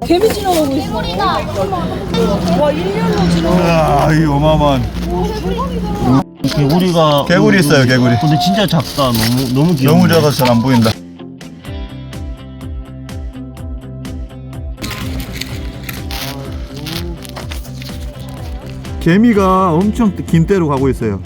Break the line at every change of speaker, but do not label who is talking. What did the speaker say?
개미 지나가고 있어. 와 1년로 지나가.
아, 이 어마어마한
개구리가
개구리 있어요, 개구리.
근데 진짜 작다. 너무 귀여워.
너무 작아서 잘 안 보인다. 개미가 엄청 긴 때로 가고 있어요.